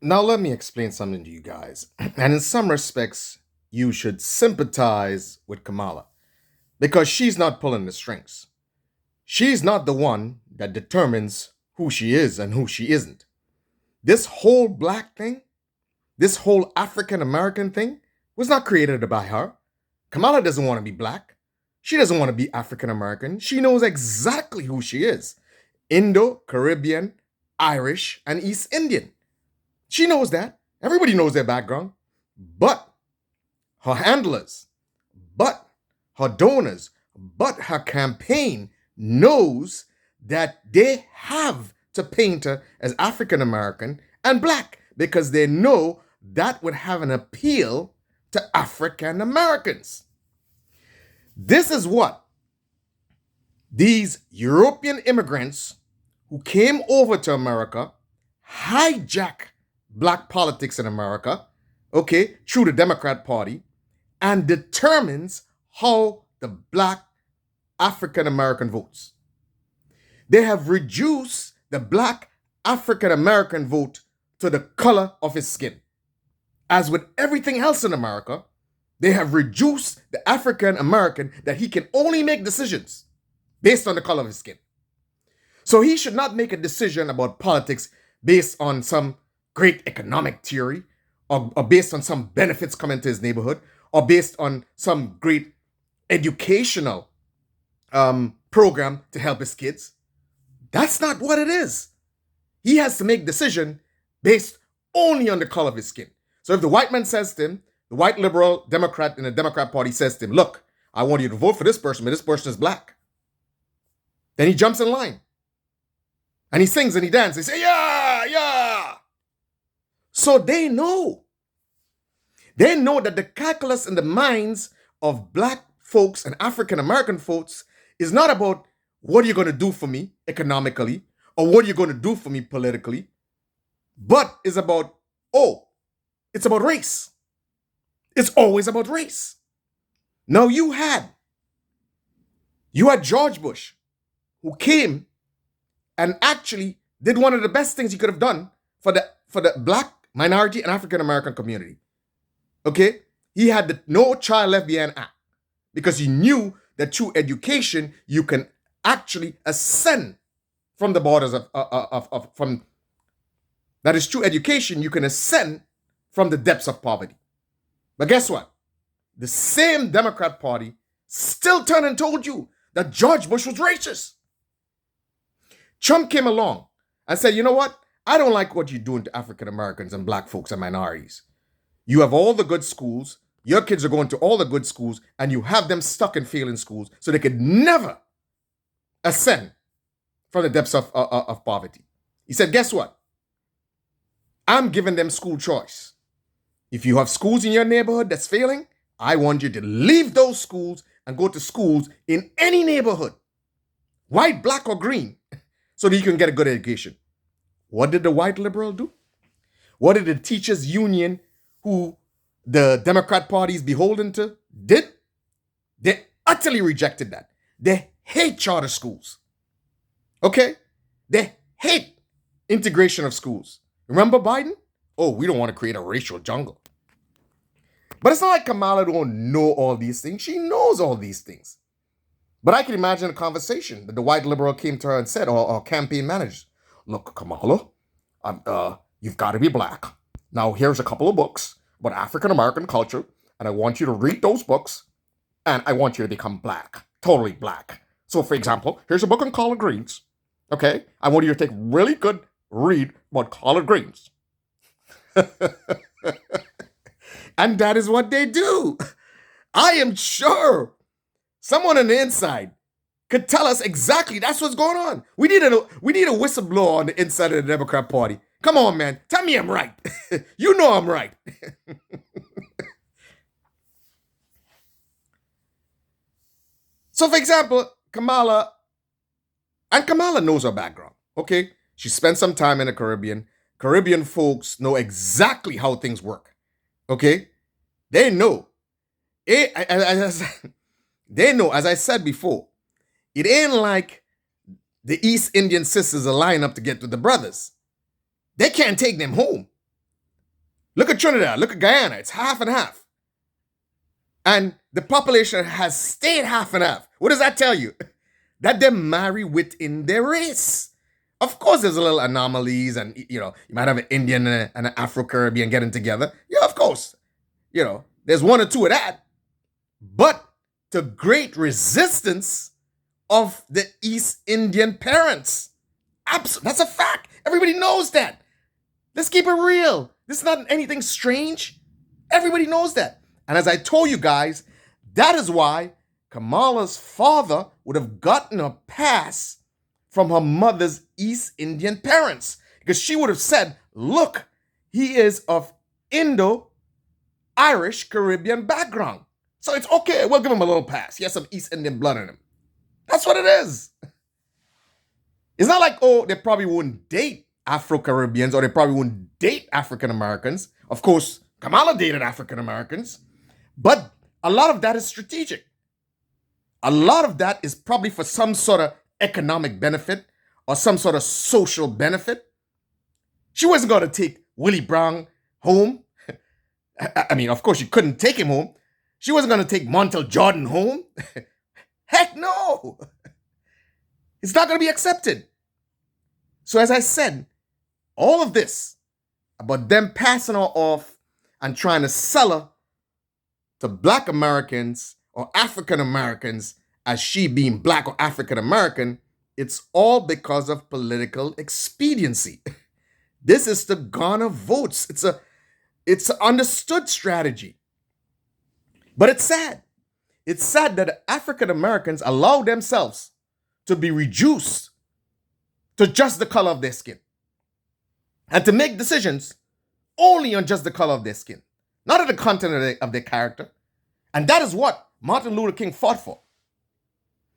Now, let me explain something to you guys. And in some respects, you should sympathize with Kamala because she's not pulling the strings. She's not the one that determines who she is and who she isn't. This whole black thing, this whole African American thing, was not created by her. Kamala doesn't want to be black. She doesn't want to be African American. She knows exactly who she is: Indo, Caribbean, Irish, and East Indian. She knows that. Everybody knows their background. But her handlers, but her donors, but her campaign knows that they have to paint her as African American and black because they know that would have an appeal to African Americans. This is what these European immigrants who came over to America hijack black politics in America, okay, through the Democrat Party, and determines how the black African American votes. They have reduced the black African American vote to the color of his skin. As with everything else in America, they have reduced the African American that he can only make decisions based on the color of his skin. So he should not make a decision about politics based on some great economic theory or based on some benefits coming to his neighborhood or based on some great educational program to help his kids. That's not what it is. He has to make decision based only on the color of his skin. So if the white man says to him, the white liberal Democrat in the Democrat Party says to him, look, I want you to vote for this person, but this person is black. Then he jumps in line. And he sings and he dances. He says, yeah, yeah. So they know. They know that the calculus in the minds of black folks and African American folks is not about what are you going to do for me economically or what are you going to do for me politically, but is about, it's about race. It's always about race. Now you had George Bush, who came and actually did one of the best things he could have done for the black minority and African American community. Okay? He had the No Child Left Behind Act because he knew that through education you can actually ascend from the borders from that is through education you can ascend from the depths of poverty. But guess what? The same Democrat Party still turned and told you that George Bush was racist. Trump came along and said, you know what? I don't like what you're doing to African Americans and black folks and minorities. You have all the good schools. Your kids are going to all the good schools, and you have them stuck in failing schools so they could never ascend from the depths of poverty. He said, guess what? I'm giving them school choice. If you have schools in your neighborhood that's failing, I want you to leave those schools and go to schools in any neighborhood, white, black, or green, so that you can get a good education. What did the white liberal do? What did the teachers' union, who the Democrat Party is beholden to, did? They utterly rejected that. They hate charter schools. Okay? They hate integration of schools. Remember Biden? Oh, we don't want to create a racial jungle. But it's not like Kamala don't know all these things. She knows all these things. But I can imagine a conversation that the white liberal came to her and said, or campaign managers, look, Kamala, you've got to be black. Now, here's a couple of books about African American culture, and I want you to read those books, and I want you to become black, totally black. So, for example, here's a book on collard greens. Okay? I want you to take really good read about collard greens. And that is what they do. I am sure someone on the inside could tell us exactly that's what's going on. We need a whistleblower on the inside of the Democrat Party. Come on, man. Tell me I'm right. You know I'm right. So, for example, Kamala knows her background. Okay? She spent some time in the Caribbean. Caribbean folks know exactly how things work. Okay? They know. They know, as I said before, it ain't like the East Indian sisters are lining up to get to the brothers. They can't take them home. Look at Trinidad, look at Guyana, it's half and half. And the population has stayed half and half. What does that tell you? That they marry within their race. Of course, there's a little anomalies, and you might have an Indian and an Afro-Caribbean getting together. Yeah, of course. There's one or two of that. But to great resistance of the East Indian parents. That's a fact. Everybody knows that. Let's keep it real. This is not anything strange. Everybody knows that. And as I told you guys, that is why Kamala's father would have gotten a pass from her mother's East Indian parents. Because she would have said, look, he is of Indo-Irish Caribbean background. So it's okay. We'll give him a little pass. He has some East Indian blood in him. That's what it is. It's not like, they probably wouldn't date Afro-Caribbeans or they probably wouldn't date African Americans. Of course, Kamala dated African Americans. But a lot of that is strategic. A lot of that is probably for some sort of economic benefit or some sort of social benefit. She wasn't going to take Willie Brown home. I mean, of course, she couldn't take him home. She wasn't going to take Montel Jordan home. Heck no. It's not going to be accepted. So as I said, all of this about them passing her off and trying to sell her to Black Americans or African Americans as she being Black or African American, it's all because of political expediency. This is to garner votes. It's an understood strategy. But it's sad. It's sad that African Americans allow themselves to be reduced to just the color of their skin and to make decisions only on just the color of their skin, not on the content of their character. And that is what Martin Luther King fought for.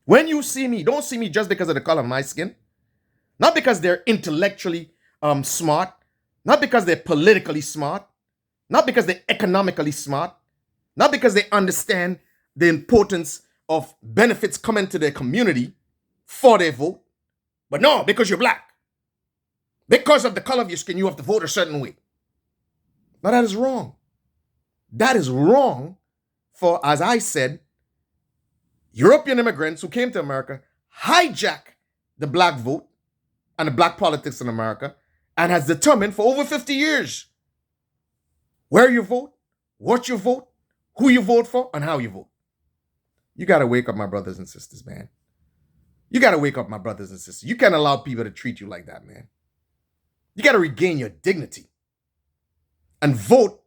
When you see me, don't see me just because of the color of my skin, not because they're intellectually smart, not because they're politically smart, not because they're economically smart, not because they understand the importance of benefits coming to their community for their vote, but no, because you're Black. Because of the color of your skin, you have to vote a certain way. Now that is wrong. That is wrong for, as I said, European immigrants who came to America, hijack the Black vote and the Black politics in America, and has determined for over 50 years where you vote, what you vote, who you vote for, and how you vote. You got to wake up, my brothers and sisters, man. You got to wake up, my brothers and sisters. You can't allow people to treat you like that, man. You got to regain your dignity and vote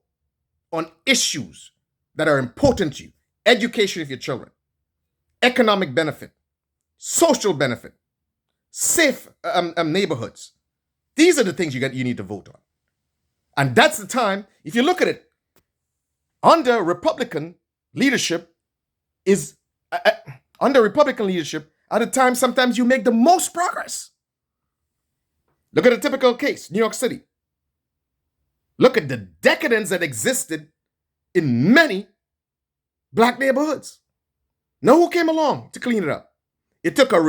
on issues that are important to you. Education of your children, economic benefit, social benefit, safe neighborhoods. These are the things you need to vote on. And that's the time, if you look at it, under Republican leadership at a time sometimes you make the most progress. Look at a typical case, New York City. Look at the decadence that existed in many Black neighborhoods. Know who came along to clean it up? It took a